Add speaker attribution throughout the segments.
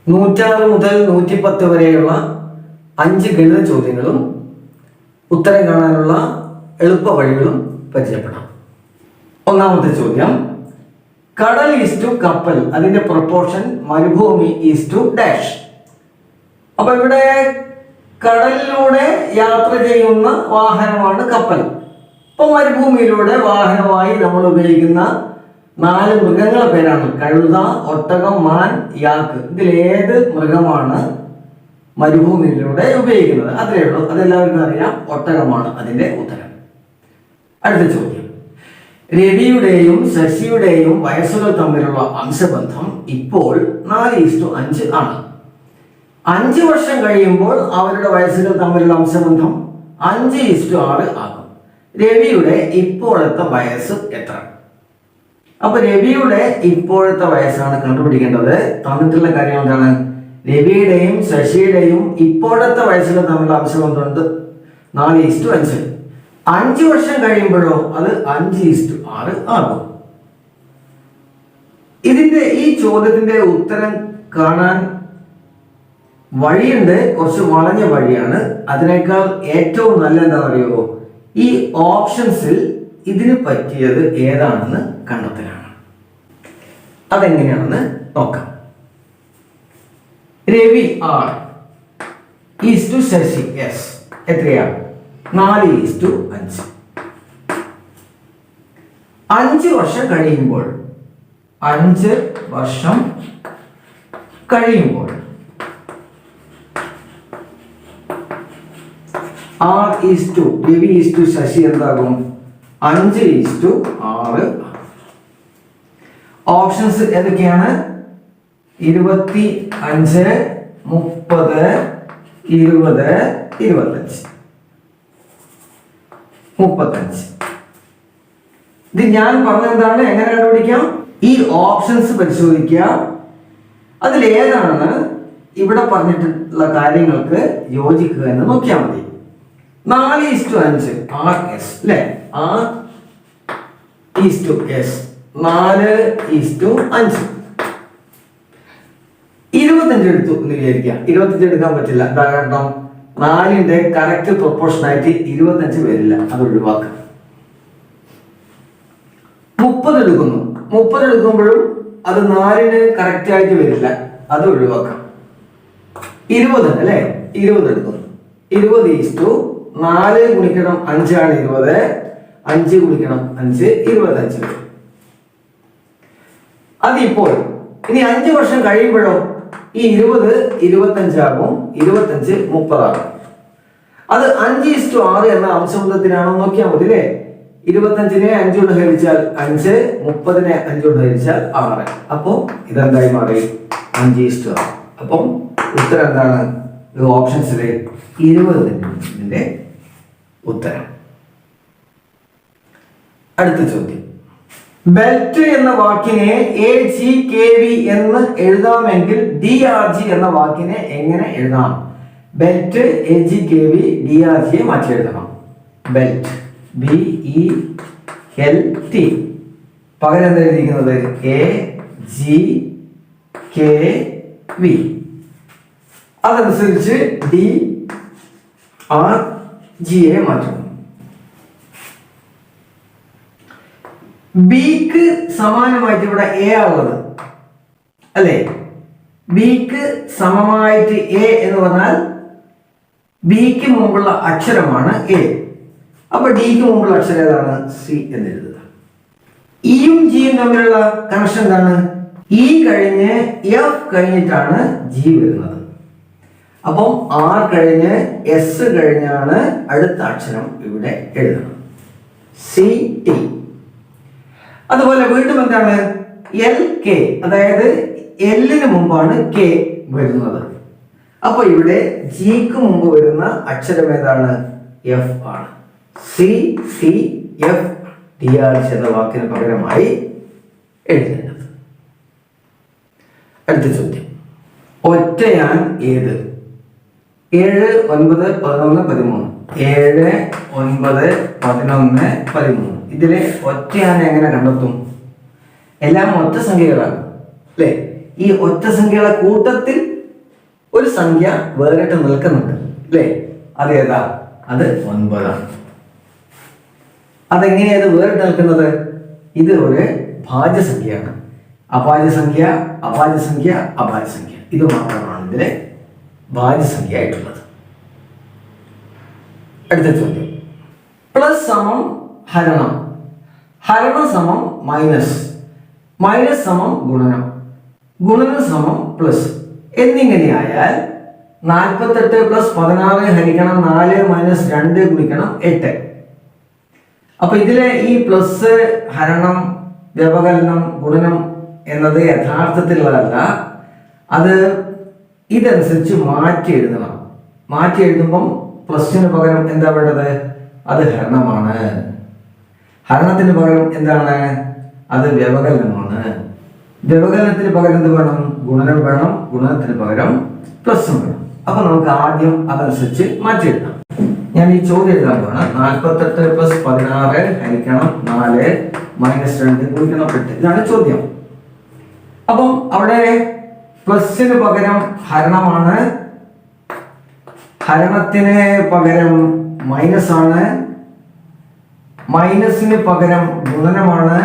Speaker 1: 106 മുതൽ 110 വരെയുള്ള 5 ഗണിത ചോദ്യങ്ങളും ഉത്തരം കാണാനുള്ള എളുപ്പ വഴികളും പരിചയപ്പെടാം. ഒന്നാമത്തെ ചോദ്യം, കടൽ ഈസ് ടു കപ്പൽ, അതിന്റെ പ്രൊപ്പോർഷൻ മരുഭൂമി ഈസ് ടു ഡാഷ്. അപ്പൊ ഇവിടെ കടലിലൂടെ യാത്ര ചെയ്യുന്ന വാഹനമാണ് കപ്പൽ. ഇപ്പൊ മരുഭൂമിയിലൂടെ വാഹനമായി നമ്മൾ ഉപയോഗിക്കുന്ന 4 മൃഗങ്ങളുടെ പേരാണ് കഴുത, ഒട്ടകം, മാൻ, യാക്ക്. ഇതിലേത് മൃഗമാണ് മരുഭൂമിയിലൂടെ ഉപയോഗിക്കുന്നത്? അത്രയേ ഉള്ളൂ, അതെല്ലാവർക്കും അറിയാം, ഒട്ടകമാണ് അതിന്റെ ഉത്തരം. അടുത്ത ചോദ്യം, രവിയുടെയും ശശിയുടെയും വയസ്സുകൾ തമ്മിലുള്ള അംശബന്ധം ഇപ്പോൾ 4:5 ആണ്. 5 വർഷം കഴിയുമ്പോൾ അവരുടെ വയസ്സുകൾ തമ്മിലുള്ള അംശബന്ധം 5:6 ആകും. രവിയുടെ ഇപ്പോഴത്തെ വയസ്സ് എത്ര? അപ്പൊ രവിയുടെ ഇപ്പോഴത്തെ വയസ്സാണ് കണ്ടുപിടിക്കേണ്ടത്. തന്നിട്ടുള്ള കാര്യം എന്താണ്? രവിയുടെയും ശശിയുടെയും ഇപ്പോഴത്തെ വയസ്സുകൾ തമ്മിലുള്ള അംശബന്ധമുണ്ട് 4:5. 5 വർഷം കഴിയുമ്പോഴോ അത് 5:6 ആകും. ഈ ചോദ്യത്തിന്റെ ഉത്തരം കാണാൻ വഴിയുണ്ട്, കുറച്ച് വളഞ്ഞ വഴിയാണ്. അതിനേക്കാൾ ഏറ്റവും നല്ല എന്താണെന്ന് അറിയുമോ? ഈ ഓപ്ഷൻസിൽ ഇതിന് പറ്റിയത് ഏതാണെന്ന് കണ്ടെത്തലാണ്. അതെങ്ങനെയാണെന്ന് നോക്കാം. Ravi R is to Shashi S എത്രയാണ്? 4:5. 5 വർഷം കഴിയുമ്പോൾ 5 വർഷം കഴിയുമ്പോൾ R is to Ravi is to Sasi എന്താകും? 5:6. ഓപ്ഷൻസ് ഏതൊക്കെയാണ്? 25, 30, 20, 25. 35. ഇത് ഞാൻ പറഞ്ഞെന്താണ്, എങ്ങനെ കണ്ടുപിടിക്കാം? ഈ ഓപ്ഷൻസ് പരിശോധിക്കുക, അതിലേതാണ് ഇവിടെ പറഞ്ഞിട്ടുള്ള കാര്യങ്ങൾക്ക് യോജിക്കുക എന്ന് നോക്കിയാൽ മതി. 4:5 RS അല്ലേ? R:S 4:5. 25 എടുത്തു എന്ന് വിചാരിക്കാം. 25 എടുക്കാൻ പറ്റില്ല, കാരണം 4ന്റെ കറക്റ്റ് പ്രൊപ്പോർഷൻ ആയിട്ട് 25 വരില്ല, അത് ഒഴിവാക്കാം. 30 എടുക്കുന്നു. 30 എടുക്കുമ്പോഴും അത് 4ന് കറക്റ്റ് ആയിട്ട് വരില്ല, അത് ഒഴിവാക്കാം. 20 അല്ലേ? 20 എടുക്കുന്നു. 20:4 ഗുണിക്കണം 5 ആണ് 20. 5 ഗുണിക്കണം 5 25. അതിപ്പോൾ ഇനി 5 വർഷം കഴിയുമ്പോഴോ ഈ 20 25 ആകും, 25 30 ആകും. അത് 5:6 എന്ന അംശബന്ധത്തിനാണോ നോക്കിയാൽ മതി അല്ലേ? 25നെ 5 കൊണ്ട് ഹരിച്ചാൽ 5, 30നെ 5 കൊണ്ട് ഹരിച്ചാൽ 6. അപ്പോ ഇതെന്തായി മാറി? 5:6. അപ്പം ഉത്തരം എന്താണ്? ഓപ്ഷൻസിലെ 20 ഉത്തരം. അടുത്ത ചോദ്യം, ബെൽറ്റ് എന്ന വാക്കിനെ AGKV എന്ന് എഴുതാമെങ്കിൽ DRG എന്ന വാക്കിനെ എങ്ങനെ എഴുതാം? ബെൽറ്റ് AGKV DRG മാറ്റി എഴുതണം. ബെൽറ്റ് BELT പകരം എന്താ എഴുതിയിരിക്കുന്നത്? AGKV. അതനുസരിച്ച് DRG മാറ്റണം. ബിക്ക് സമാനമായിട്ട് ഇവിടെ എ ഉള്ളത് അല്ലേ? ബിക്ക് സമമായിട്ട് എ എന്ന് പറഞ്ഞാൽ ബിക്ക് മുമ്പുള്ള അക്ഷരമാണ് എ. അപ്പൊ ഡിക്ക് മുമ്പുള്ള അക്ഷരം ഏതാണ്? സി എന്ന് എഴുതുക. ഇയും ജിയും തമ്മിലുള്ള കണക്ഷൻ എന്താണ്? ഇ കഴിഞ്ഞ് എഫ് കഴിഞ്ഞിട്ടാണ് ജി വരുന്നത്. അപ്പം ആർ കഴിഞ്ഞ് എസ് കഴിഞ്ഞാണ് അടുത്ത അക്ഷരം ഇവിടെ എഴുതണം, CT. അതുപോലെ വീണ്ടും എന്താണ്? LK, അതായത് എല്ലിന് മുമ്പാണ് കെ വരുന്നത്. അപ്പൊ ഇവിടെ ജിക്ക് മുമ്പ് വരുന്ന അക്ഷരം ഏതാണ്? എഫ് ആണ്. CTF DRG എന്ന വാക്കിന് പകരമായി എഴുതേണ്ടത്. അടുത്ത ചോദ്യം, ഒറ്റയാൻ ഏത്? 7, 9, 11, 13. 7, 9, 11, 13. ഇതിലെ ഒറ്റയാൻ എങ്ങനെ കണ്ടെത്തും? എല്ലാം ഒറ്റ സംഖ്യകളാണ് അല്ലേ? ഈ ഒറ്റ സംഖ്യകളുടെ കൂട്ടത്തിൽ ഒരു സംഖ്യ വേറിട്ട് നിൽക്കുന്നുണ്ട് അല്ലേ? അത് ഏതാ? അത് 9 ആണ്. അതെങ്ങനെയാണ് വേറിട്ട് നിൽക്കുന്നത്? ഇത് ഒരു ഭാജ്യസംഖ്യയാണ്. അഭാജ്യസംഖ്യ, അഭാജ്യസംഖ്യ, അഭാജ്യസംഖ്യ, ഇത് മാത്രമാണ് ഇതിലെ ഭാജ്യസംഖ്യ ആയിട്ടുള്ളത്. അടുത്ത ചോദ്യം, പ്ലസ് സമം ഹരണം, ഹരണം സമം മൈനസ്, മൈനസ് സമം ഗുണനം, ഗുണനം സമം പ്ലസ് എന്നിങ്ങനെയായാൽ 48 പ്ലസ് 16 ഹരിക്കണം 4 മൈനസ് 2 ഗുണിക്കണം 8. അപ്പൊ ഇതിലെ ഈ പ്ലസ്, ഹരണം, വ്യവകലനം, ഗുണനം എന്നത് യഥാർത്ഥത്തിലുള്ളതല്ല. അത് ഇതനുസരിച്ച് മാറ്റി എഴുതണം. മാറ്റി എഴുതുമ്പം പ്ലസിന് പകരം എന്താ വേണ്ടത്? അത് ഹരണമാണ്. ഹരണത്തിന് പകരം എന്താണ്? അത് വ്യവകലനമാണ്. വ്യവകലനത്തിന് പകരം എന്ത് വേണം? ഗുണനം വേണം. ഗുണനത്തിന് പകരം പ്ലസും വേണം. അപ്പൊ നമുക്ക് ആദ്യം അതനുസരിച്ച് മാറ്റി എഴുതാം. ഞാൻ ഈ ചോദ്യം എഴുതാൻ പോകണം. 48 പ്ലസ് 16 ഹരിക്കണം 4 മൈനസ് 2 ഗുണിക്കണം 8. ഇതാണ് ചോദ്യം. അപ്പം അവിടെ പ്ലസിന് പകരം ഹരണമാണ്, ഹരണത്തിന് പകരം മൈനസ് ആണ്, മൈനസിന് പകരം ഗുണനമാണ്,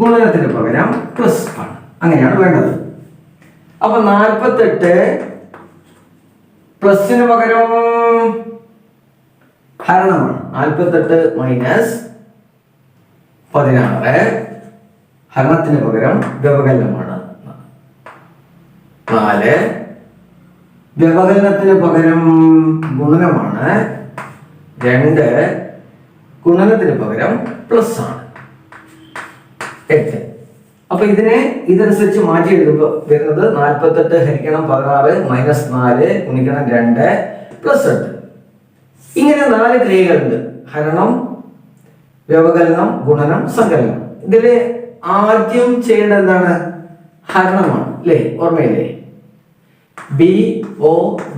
Speaker 1: ഗുണനത്തിന് പകരം പ്ലസ് ആണ്. അങ്ങനെയാണ് വേണ്ടത്. അപ്പൊ 48 പ്ലസിന് പകരം ഹരണമാണ്. 48 മൈനസ് 16 ഹരണത്തിന് പകരം വ്യവകലനമാണ്. 4 വ്യവകലനത്തിന് പകരം ഗുണനമാണ്. 2 ഗുണനത്തിന് പകരം പ്ലസ് ആണ്. 8. അപ്പൊ ഇതനുസരിച്ച് മാറ്റി എഴുതുമ്പോൾ വരുന്നത് 48 ഹരിക്കണം 16 മൈനസ് 4 ഗുണിക്കണം 2 പ്ലസ് 8. ഇങ്ങനെ 4 ക്രിയകളുണ്ട്: ഹരണം, വ്യവകലനം, ഗുണനം, സങ്കലനം. ഇതില് ആദ്യം ചെയ്യേണ്ടത് എന്താണ്? ഹരണമാണ് അല്ലേ? ഓർമ്മയില്ലേ? BODMAS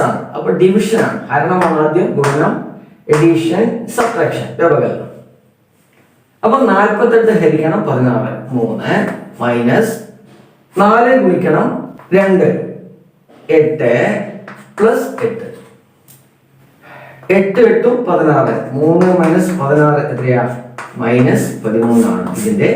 Speaker 1: ആണ്. അപ്പൊ ഡിവിഷൻ ആണ്. ഹരണമാണ് ആദ്യം, ഗുണനം, എഡിഷൻ, സബ്ട്രാക്ഷൻ, വ്യവകലനം. അപ്പൊ 48 ഹരിക്കണം 16 3 മൈനസ് 4 ഗുണിക്കണം 2 8 പ്ലസ് 8. 8 8 16. 3 മൈനസ് 16 എത്രയാ? മൈനസ് 13 ആണ് ഇതിന്റെ